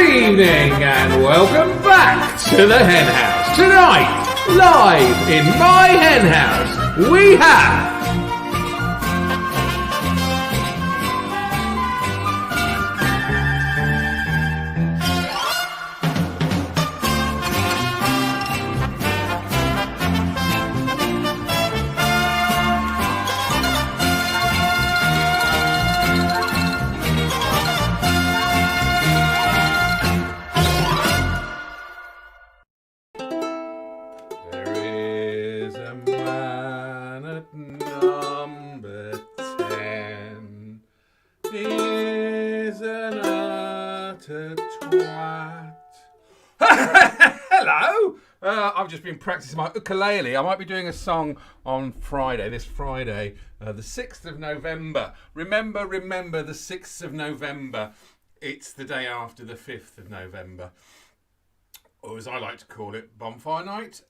evening and welcome back to the Hen House. Tonight, live in my Hen House, we have... Hello! I've just been practicing my ukulele. I might be doing a song on Friday, this Friday, the 6th of November. Remember the 6th of November. It's the day after the 5th of November. Or as I like to call it, Bonfire Night.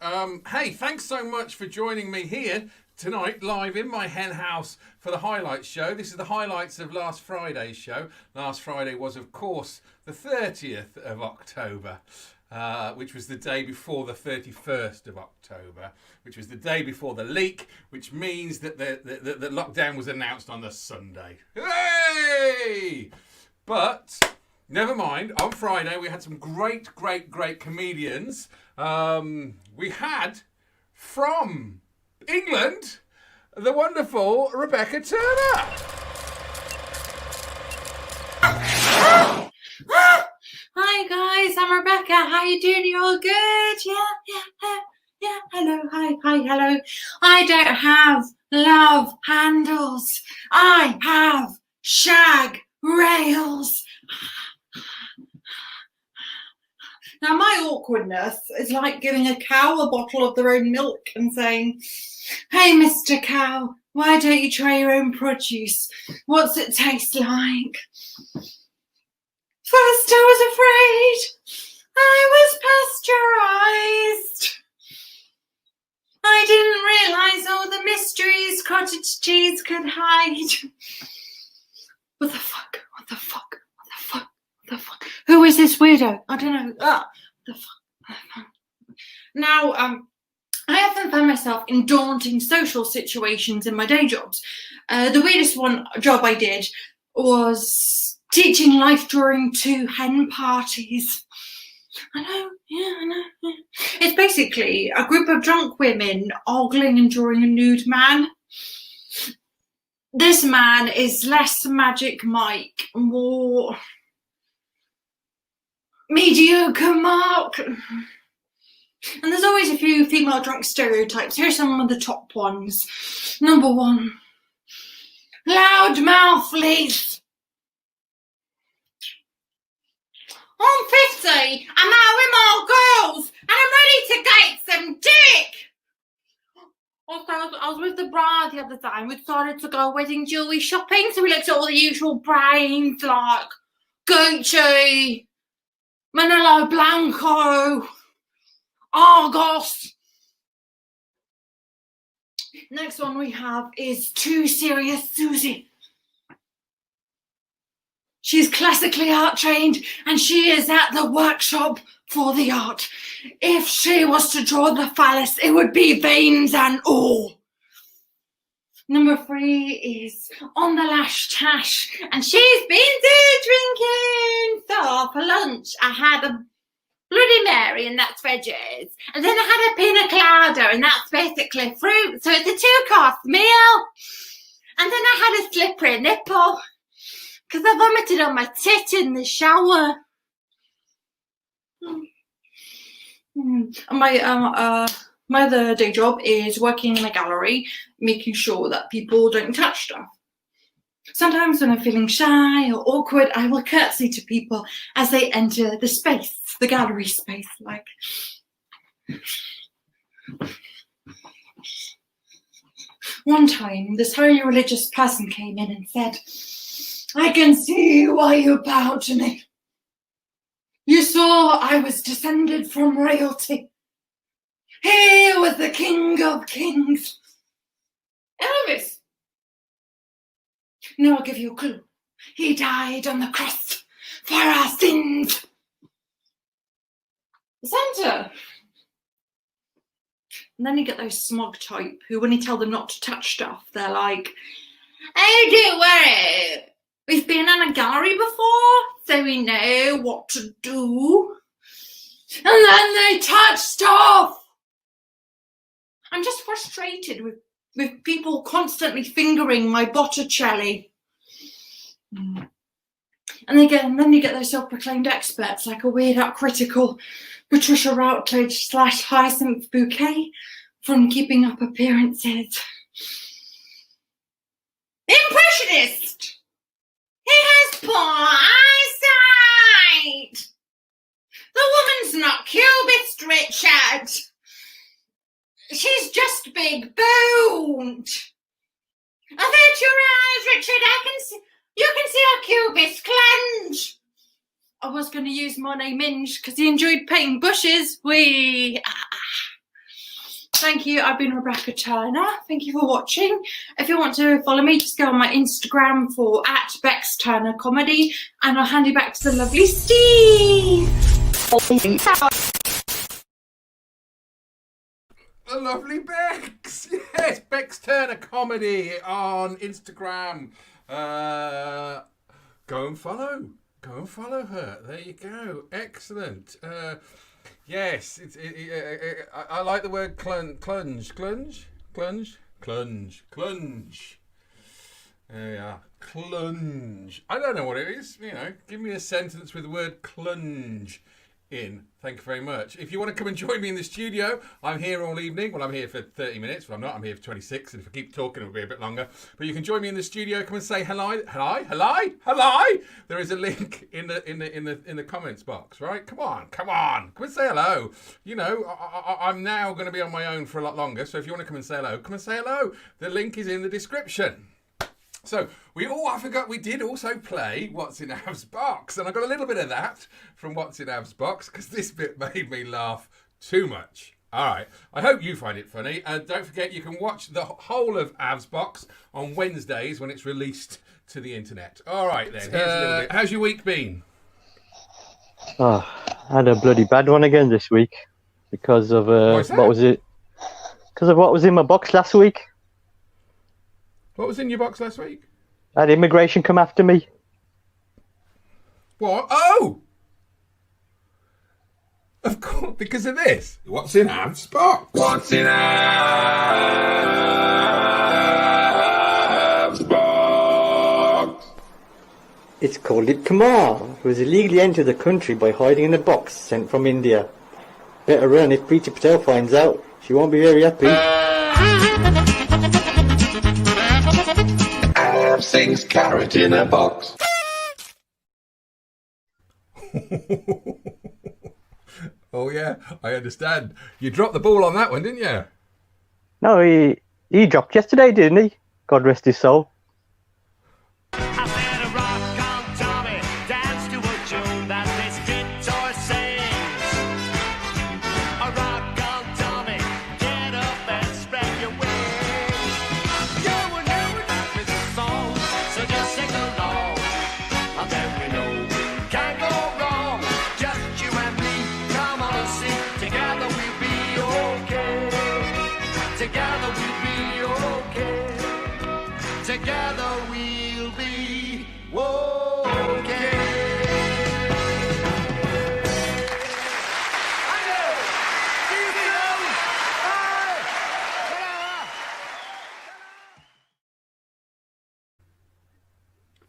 Hey, thanks so much for joining me here tonight, live in my hen house for the highlights show. This is the highlights of last Friday's show. Last Friday was, of course, the 30th of October, which was the day before the 31st of October, which was the day before the leak, which means that the lockdown was announced on the Sunday. Hey! But... never mind, on Friday we had some great comedians. We had, from England, the wonderful Rebecca Turner. Hi guys, I'm Rebecca. How you doing? You all good? Yeah. Hello, hi, hello. I don't have love handles. I have shag rails. Now, my awkwardness is like giving a cow a bottle of their own milk and saying, "Hey, Mr. Cow, why don't you try your own produce? What's it taste like?" First, I was afraid. I was pasteurized. I didn't realise all the mysteries cottage cheese could hide. What the fuck? Who is this weirdo? I don't know. The fuck? Now, I often find myself in daunting social situations in my day jobs. The weirdest job I did was teaching life drawing to hen parties. I know. Yeah. It's basically a group of drunk women ogling and drawing a nude man. This man is less Magic Mike, more mediocre Mark. And there's always a few female drunk stereotypes. Here's some of the top ones. Number 1, loudmouth Liz. I'm 50, I'm out with more girls, and I'm ready to get some dick. Also, I was with the bride the other time. We decided to go wedding jewellery shopping, so we looked at all the usual brands like Gucci, Manolo Blanco, Argos. Next one we have is Too Serious Susie. She's classically art trained and she is at the workshop for the art. If she was to draw the phallus, it would be veins and all. Number 3 is On the Lash Tash, and she's been drinking. So for lunch, I had a Bloody Mary, and that's veggies. And then I had a pina colada, and that's basically fruit. So it's a 2-course meal. And then I had a slippery nipple, because I vomited on my tit in the shower. And my other day job is working in a gallery, making sure that people don't touch stuff. Sometimes when I'm feeling shy or awkward, I will curtsy to people as they enter the space, the gallery space, like. One time, this highly religious person came in and said, "I can see why you bow to me. You saw I was descended from royalty. He was the King of Kings. Elvis. Now I'll give you a clue. He died on the cross for our sins." water. And then you get those smug type who, when you tell them not to touch stuff, they're like, oh, don't worry. We've been in a gallery before, so we know what to do. And then they touch stuff. I'm just frustrated with people constantly fingering my Botticelli. And then you get those self-proclaimed experts like a weird, critical Patricia Routledge / Hyacinth Bouquet from Keeping Up Appearances. Impressionist! He has poor eyesight! The woman's not cubist, Richard! She's just big boned! Avert your eyes, Richard, you can see our cubist clench! I was going to use Monet Minge because he enjoyed painting bushes. Thank you. I've been Rebecca Turner. Thank you for watching. If you want to follow me, just go on my Instagram for @BexTurnerComedy, and I'll hand you back to the lovely Steve. The lovely Bex. Yes, Bex Turner Comedy on Instagram. Go and follow. Go and follow her. There you go. Excellent. Yes, I like the word clunge. There we are. Clunge. I don't know what it is. Give me a sentence with the word clunge in. Thank you very much. If you want to come and join me in the studio, I'm here all evening. Well, I'm here for 30 minutes, but I'm not. I'm here for 26, and if I keep talking, it'll be a bit longer. But you can join me in the studio. Come and say hello. There is a link in the comments box, right? Come on. Come and say hello. I'm now going to be on my own for a lot longer, so if you want to come and say hello, come and say hello. The link is in the description. So, I forgot we did also play What's in Av's Box, and I got a little bit of that from What's in Av's Box, because this bit made me laugh too much. All right, I hope you find it funny, and don't forget you can watch the whole of Av's Box on Wednesdays when it's released to the internet. All right then, here's a little bit. How's your week been? Oh, I had a bloody bad one again this week, because of, what was it? Because of what was in my box last week. What was in your box last week? I had immigration come after me. What? Oh! Of course, because of this. What's in Av's box? What's in Av's box? It's called it Kamar, who has illegally entered the country by hiding in a box sent from India. Better run if Preeti Patel finds out. She won't be very happy. Sings carrot in a box. Oh yeah, I understand. You dropped the ball on that one, didn't you? No, he dropped yesterday, didn't he? God rest his soul.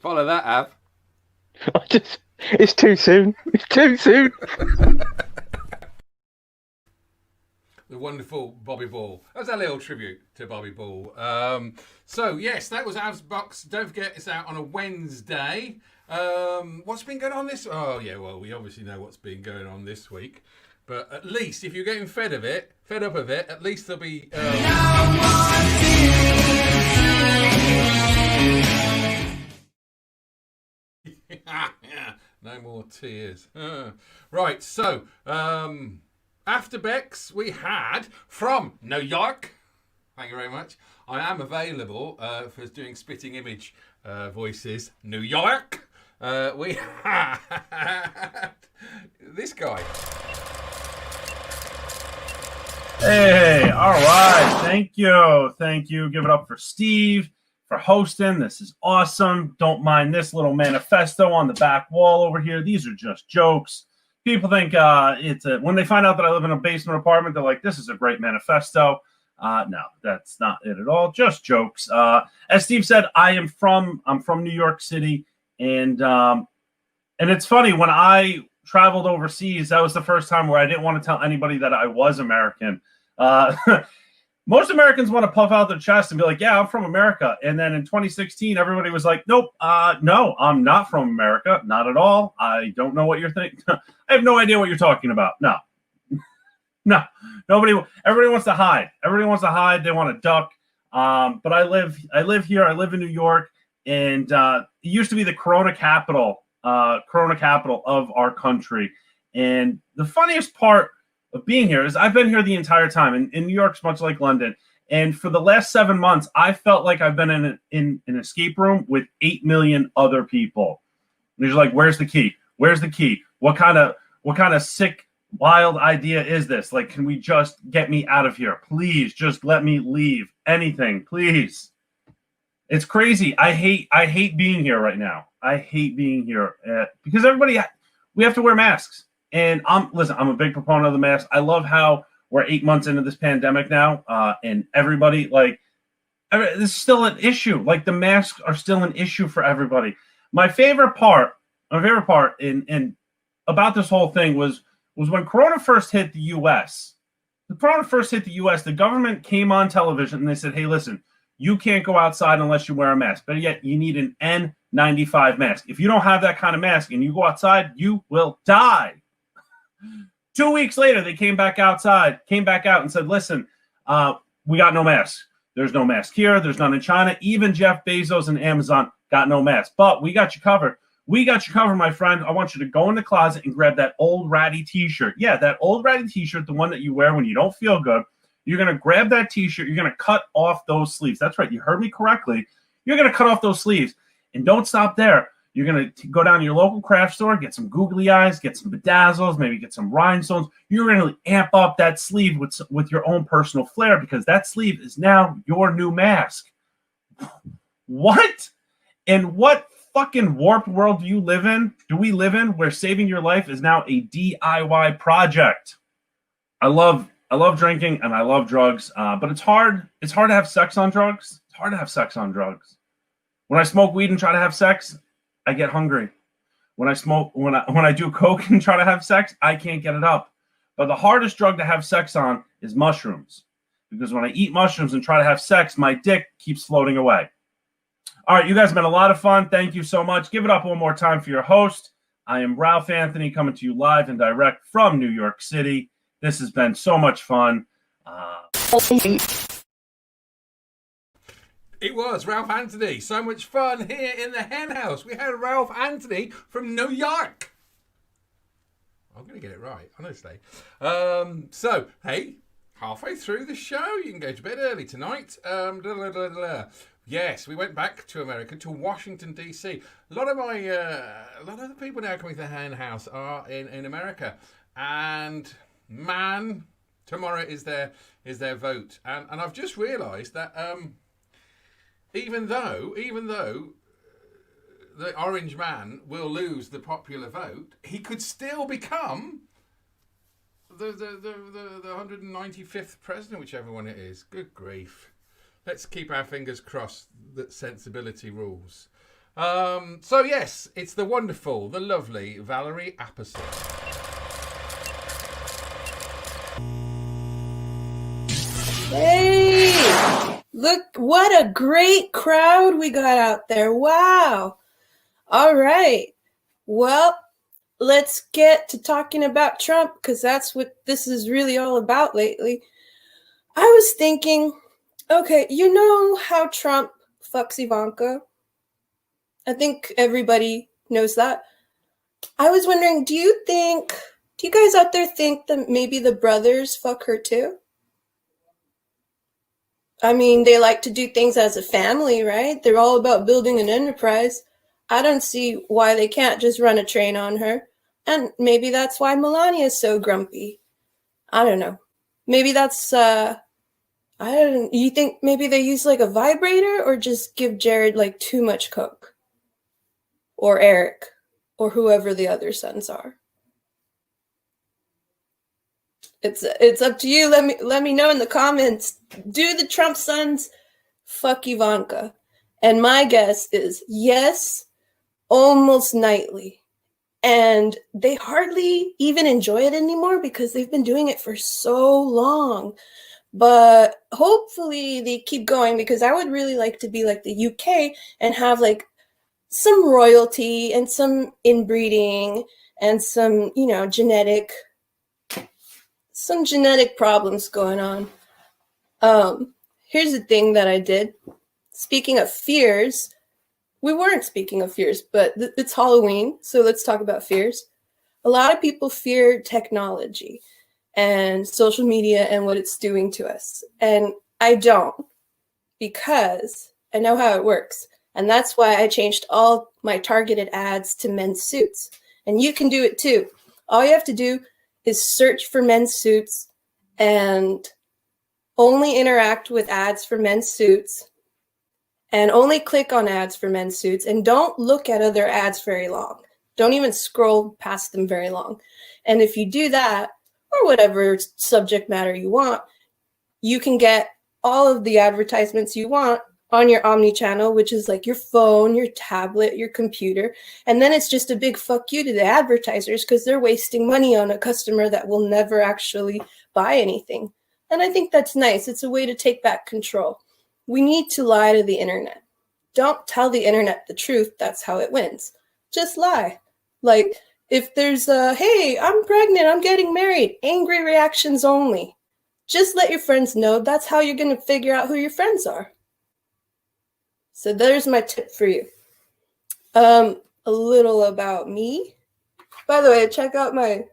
Follow that, Av. It's too soon. It's too soon. The wonderful Bobby Ball. That was a little tribute to Bobby Ball. So, yes, that was Av's Box. Don't forget, it's out on a Wednesday. What's been going on this... Oh, yeah, well, we obviously know what's been going on this week. But at least, if you're getting fed up of it, at least there'll be... No more tears. Right, so after Bex, we had from New York. Thank you very much. I am available for doing spitting image voices. New York. We had this guy. Hey, all right. Thank you. Thank you. Give it up for Steve for hosting. This is awesome. Don't mind this little manifesto on the back wall over here. These are just jokes. People think when they find out that I live in a basement apartment, they're like, this is a great manifesto. No, that's not it at all. Just jokes. As Steve said, I'm from New York City, and it's funny, when I traveled overseas, that was the first time where I didn't want to tell anybody that I was American. Most Americans want to puff out their chest and be like, yeah, I'm from America. And then in 2016, everybody was like, nope, no, I'm not from America. Not at all. I don't know what you're thinking. I have no idea what you're talking about. No, everybody wants to hide. Everybody wants to hide. They want to duck. But I live here. I live in New York, and it used to be the Corona capital of our country. And the funniest part of being here is I've been here the entire time. And New York's much like London. And for the last 7 months, I felt like I've been in an escape room with 8 million other people. And you're like, where's the key? Where's the key? What kind of sick, wild idea is this? Like, can we just get me out of here? Please, just let me leave. Anything, please. It's crazy. I hate being here right now. I hate being here because we have to wear masks. And I'm a big proponent of the mask. I love how we're 8 months into this pandemic now, and everybody this is still an issue. Like, the masks are still an issue for everybody. My favorite part in about this whole thing was when Corona first hit the U.S. The government came on television and they said, hey, listen, you can't go outside unless you wear a mask. But yet you need an N95 mask. If you don't have that kind of mask and you go outside, you will die. 2 weeks later, they came back out and said, listen, we got no mask. There's no mask here. There's none in China. Even Jeff Bezos and Amazon got no mask. But we got you covered. We got you covered, my friend. I want you to go in the closet and grab that old ratty T-shirt. Yeah, that old ratty T-shirt, the one that you wear when you don't feel good. You're going to grab that T-shirt. You're going to cut off those sleeves. That's right. You heard me correctly. You're going to cut off those sleeves. And don't stop there. You're going to go down to your local craft store, get some googly eyes, get some bedazzles, maybe get some rhinestones. You're going to amp up that sleeve with your own personal flair, because that sleeve is now your new mask. What? And what fucking warped world do we live in where saving your life is now a DIY project? I love drinking and I love drugs, but it's hard to have sex on drugs. It's hard to have sex on drugs. When I smoke weed and try to have sex, I get hungry. When I do coke and try to have sex, I can't get it up. But the hardest drug to have sex on is mushrooms, because when I eat mushrooms and try to have sex, my dick keeps floating away. All right, you guys have been a lot of fun. Thank you so much. Give it up one more time for your host. I am Ralph Anthony, coming to you live and direct from New York City. This has been so much fun. It was Ralph Anthony. So much fun here in the Henn House. We had Ralph Anthony from New York. I'm going to get it right, honestly. So, hey, halfway through the show, you can go to bed early tonight. Yes, we went back to America, to Washington, D.C. A lot of the people now coming to the Henn House are in America. And, man, tomorrow is their vote. And I've just realised that even though the orange man will lose the popular vote, he could still become the 195th president, whichever one it is. Good grief. Let's keep our fingers crossed that sensibility rules. So yes, it's the wonderful, the lovely Valerie Apperson. Hey, look, what a great crowd we got out there. Wow. All right. Well, let's get to talking about Trump, because that's what this is really all about lately. I was thinking, okay, you know how Trump fucks Ivanka? I think everybody knows that. I was wondering, do you guys out there think that maybe the brothers fuck her too? I mean, they like to do things as a family, right? They're all about building an enterprise. I don't see why they can't just run a train on her. And maybe that's why Melania is so grumpy. I don't know. Maybe that's I don't. You think maybe they use like a vibrator, or just give Jared like too much coke, or Eric, or whoever the other sons are? It's up to you. Let me know in the comments. Do the Trump sons fuck Ivanka? And my guess is yes, almost nightly. And they hardly even enjoy it anymore because they've been doing it for so long. But hopefully they keep going, because I would really like to be like the UK and have like some royalty and some inbreeding and some, you know, genetic problems going on. Here's the thing that I did. Speaking of fears, we weren't speaking of fears, but it's Halloween, so let's talk about fears. A lot of people fear technology and social media and what it's doing to us. And I don't, because I know how it works. And that's why I changed all my targeted ads to men's suits. And you can do it too. All you have to do is search for men's suits and only interact with ads for men's suits, and only click on ads for men's suits, and don't look at other ads very long. Don't even scroll past them very long. And if you do that, or whatever subject matter you want, you can get all of the advertisements you want on your omni-channel, which is like your phone, your tablet, your computer. And then it's just a big fuck you to the advertisers, because they're wasting money on a customer that will never actually buy anything. And I think that's nice. It's a way to take back control. We need to lie to the internet. Don't tell the internet the truth. That's how it wins. Just lie. Like, if there's hey, I'm pregnant, I'm getting married, angry reactions only. Just let your friends know. That's how you're going to figure out who your friends are. So there's my tip for you. A little about me. By the way, check out my,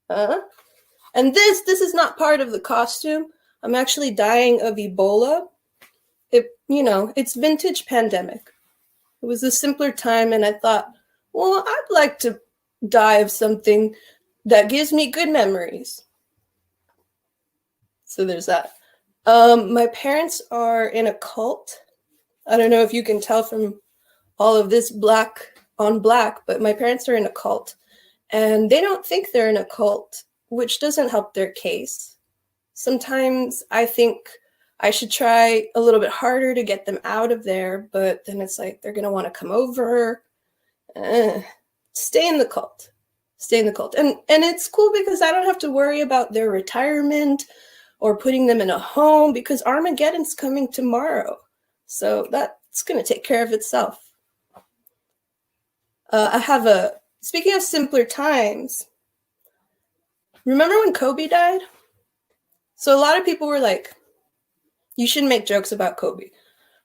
and this is not part of the costume. I'm actually dying of Ebola. It's vintage pandemic. It was a simpler time, and I thought, well, I'd like to die of something that gives me good memories. So there's that. My parents are in a cult. I don't know if you can tell from all of this black on black, but my parents are in a cult, and they don't think they're in a cult, which doesn't help their case. Sometimes I think I should try a little bit harder to get them out of there, but then it's like they're going to want to come over. Stay in the cult. Stay in the cult. And it's cool because I don't have to worry about their retirement or putting them in a home, because Armageddon's coming tomorrow. So that's going to take care of itself. Speaking of simpler times, remember when Kobe died? So a lot of people were like, you shouldn't make jokes about Kobe.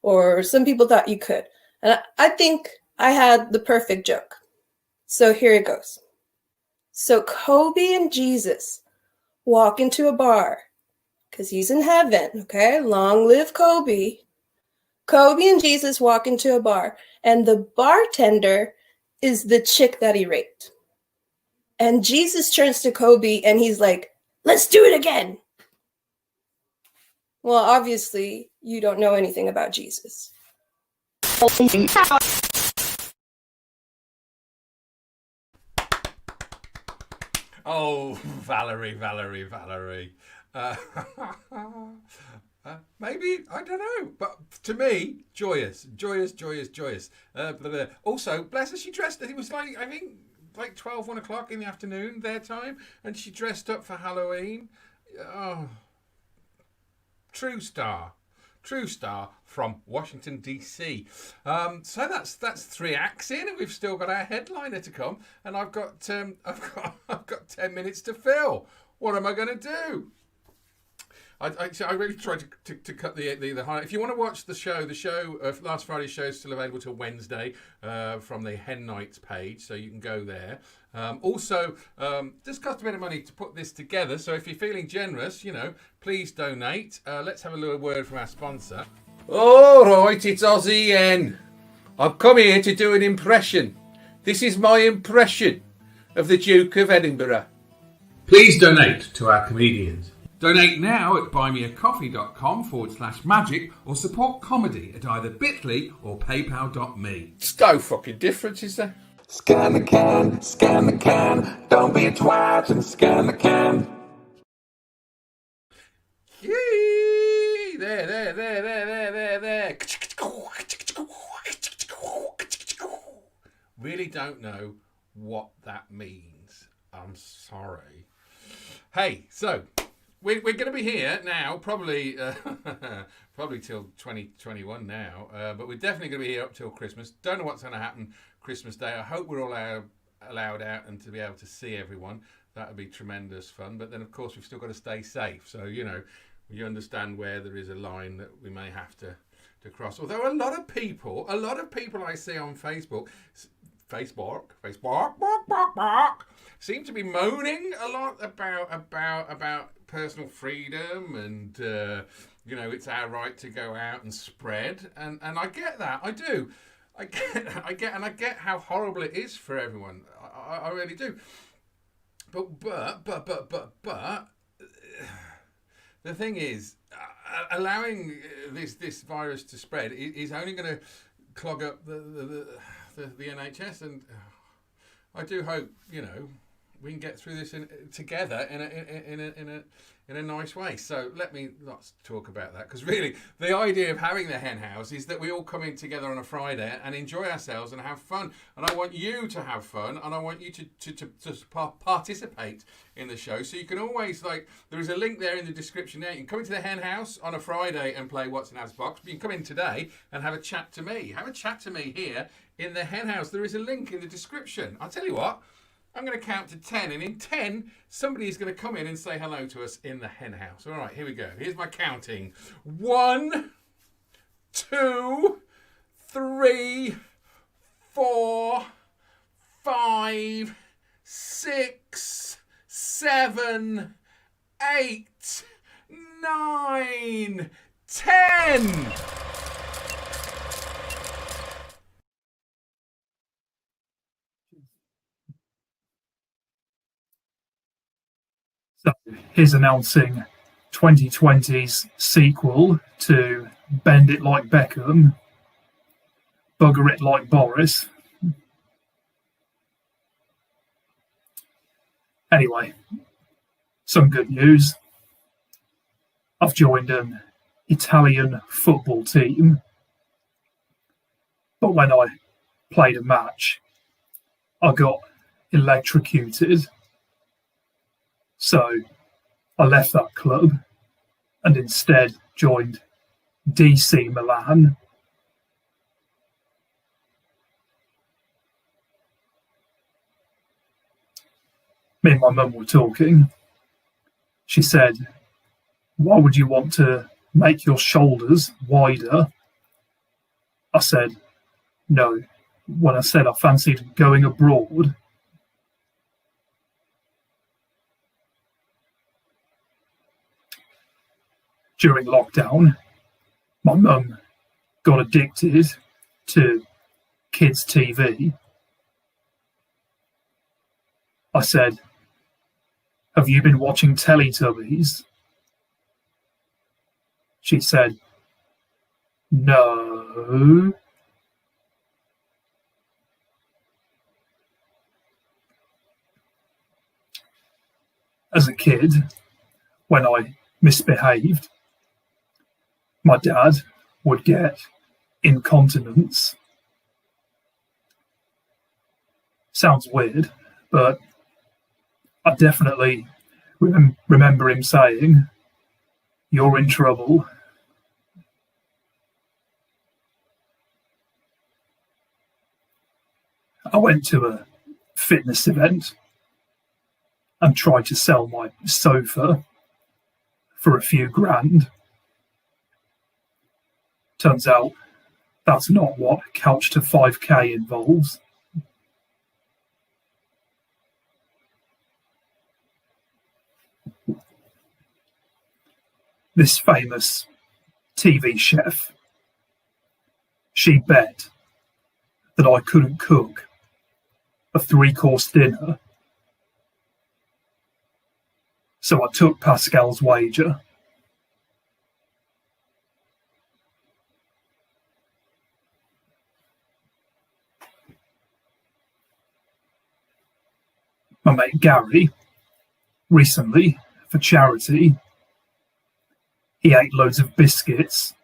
Or some people thought you could. And I think I had the perfect joke. So here it goes. So Kobe and Jesus walk into a bar, because he's in heaven, okay? Long live Kobe. Kobe and Jesus walk into a bar, and the bartender is the chick that he raped. And Jesus turns to Kobe and he's like, let's do it again. Well, obviously, you don't know anything about Jesus. Oh, Valerie. Maybe, I don't know, but to me, joyous. Also, bless her, she dressed, it was like, I think, like 12, 1 o'clock in the afternoon, their time, and she dressed up for Halloween. Oh, true star from Washington, D.C. So that's 3 acts in, and we've still got our headliner to come, and I've got 10 minutes to fill. What am I going to do? I really tried to cut the highlight. If you want to watch the show last Friday's show is still available till Wednesday from the Henn Nights page, so you can go there. Also, this cost a bit of money to put this together, so if you're feeling generous, please donate. Let's have a little word from our sponsor. All right, it's Ozzy Henn. I've come here to do an impression. This is my impression of the Duke of Edinburgh. Please donate to our comedians. Donate now at buymeacoffee.com/magic or support comedy at either bit.ly or paypal.me. It's no fucking difference, is there? Scan the can, don't be a twat and scan the can. Yee! There. Really don't know what that means. I'm sorry. Hey, so we're going to be here now, probably till 2021 now, but we're definitely going to be here up till Christmas. Don't know what's going to happen Christmas Day. I hope we're all allowed out and to be able to see everyone. That would be tremendous fun. But then, of course, we've still got to stay safe. So, you understand where there is a line that we may have to cross. Although a lot of people I see on Facebook, seem to be moaning a lot about personal freedom and it's our right to go out and spread, and I get that. I do. I get how horrible it is for everyone. I really do. But the thing is, allowing this virus to spread is only going to clog up the NHS, and I do hope we can get through this together in a nice way. So let me not talk about that, because really the idea of having the Hen House is that we all come in together on a Friday and enjoy ourselves and have fun. And I want you to have fun, and I want you to participate in the show. So you can always, there is a link there in the description there. You can come into the Hen House on a Friday and play What's in Ad's Box. But you can come in today and have a chat to me. Have a chat to me here in the Hen House. There is a link in the description. I'll tell you what. I'm going to count to 10, and in 10, somebody is going to come in and say hello to us in the Hen House. All right, here we go. Here's my counting. 1, 2, 3, 4, 5, 6, 7, 8, 9, 10. So here's announcing 2020's sequel to Bend It Like Beckham, Bugger It Like Boris. Anyway, some good news. I've joined an Italian football team, but when I played a match, I got electrocuted. So I left that club and instead joined DC Milan. Me and my mum were talking. She said, "Why would you want to make your shoulders wider?" I said, "No, when I said I fancied going abroad." During lockdown, my mum got addicted to kids' TV. I said, "Have you been watching Teletubbies?" She said, "No." As a kid, when I misbehaved, my dad would get incontinence. Sounds weird, but I definitely remember him saying, "You're in trouble." I went to a fitness event and tried to sell my sofa for a few grand. Turns out that's not what Couch to 5K involves. This famous TV chef, she bet that I couldn't cook a 3-course dinner. So I took Pascal's wager. My mate Gary, recently, for charity, he ate loads of biscuits,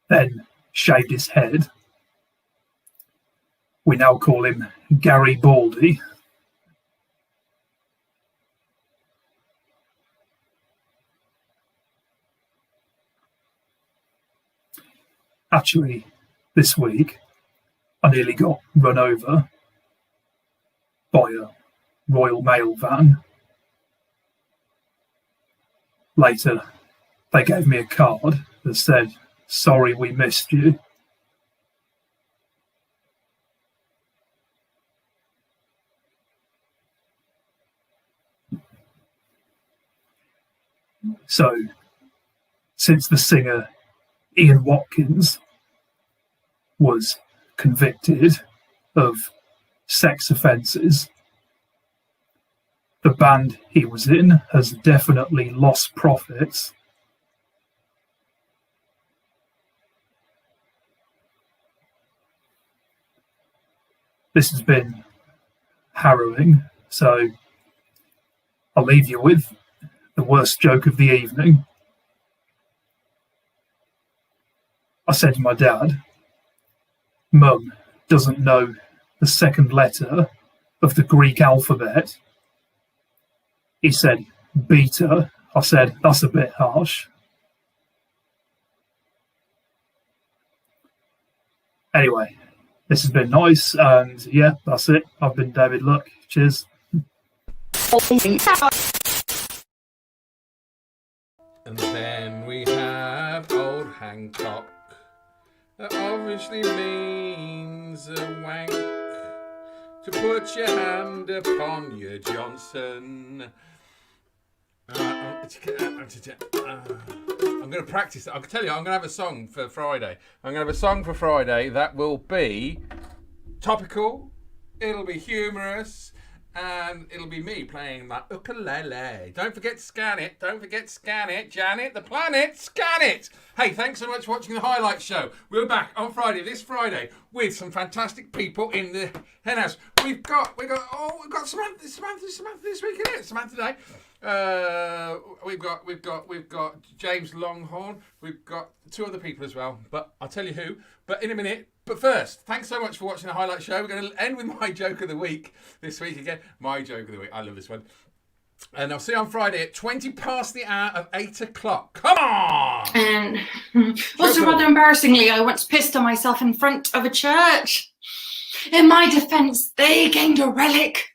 then shaved his head. We now call him Gary Baldy. Actually, this week, I nearly got run over by a Royal Mail van. Later, they gave me a card that said, "Sorry we missed you." So, since the singer Ian Watkins was convicted of sex offences, the band he was in has definitely lost profits. This has been harrowing, so I'll leave you with the worst joke of the evening. I said to my dad, "Mum doesn't know the second letter of the Greek alphabet." He said, "Beta." I said, "That's a bit harsh." Anyway, this has been nice, and yeah, that's it. I've been David Luck. Cheers. And then we have Old Hancock. That obviously means a wank. To put your hand upon your Johnson. I'm going to practice. I can tell you, I'm going to have a song for Friday. I'm going to have a song for Friday that will be topical, it'll be humorous, and it'll be me playing my ukulele. Don't forget to scan it. Don't forget to scan it. Janet, the planet, scan it. Hey, thanks so much for watching the highlight show. We're back on Friday, this Friday, with some fantastic people in the Henn House. We've got Samantha this week, isn't it? Samantha today. We've got James Longhorn. We've got two other people as well, but I'll tell you who. But in a minute. But first, thanks so much for watching the highlight show. We're going to end with my joke of the week this week again. My joke of the week. I love this one. And I'll see you on Friday at 20 past the hour of 8 o'clock. Come on! And also, rather embarrassingly, I once pissed on myself in front of a church. In my defence, they gained a relic.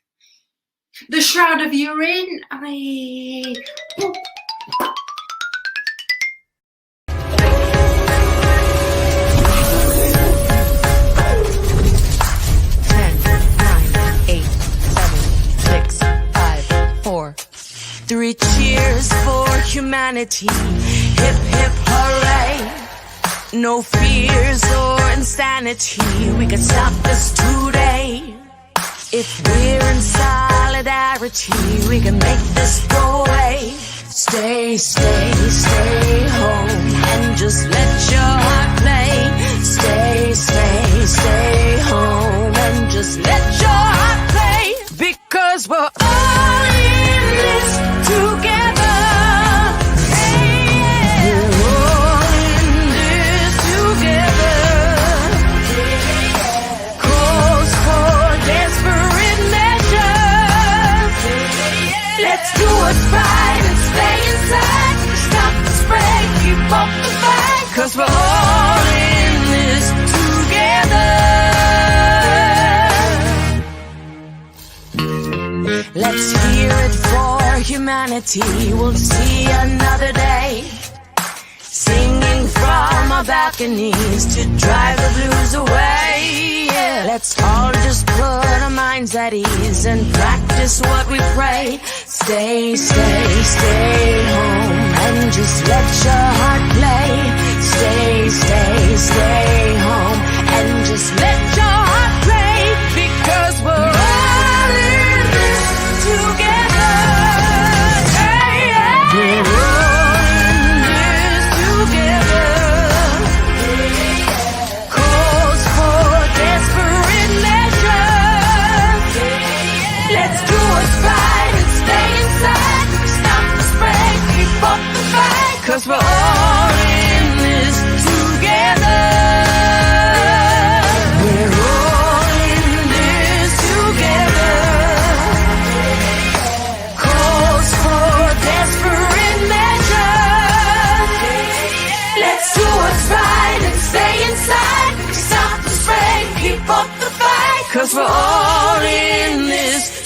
The shroud of urine. Three cheers for humanity. Hip, hip, hooray. No fears or insanity. We can stop this today. If we're in solidarity, we can make this go away. Stay, stay, stay home and just let your heart play. Stay, stay, stay home and just let your heart play. Because we're all in this together. We're all in this together. Calls for desperate measures. Let's do what's right and stay inside. Stop the spread, keep up the fight. 'Cause we're all in this together. Let's hear it for humanity. We'll see another day. Singing from our balconies to drive the blues away. Yeah. Let's all just put our minds at ease and practice what we pray. Stay, stay, stay home and just let your heart play. Stay, stay, stay home and just let your heart play. Because we're all in this together. once for all in this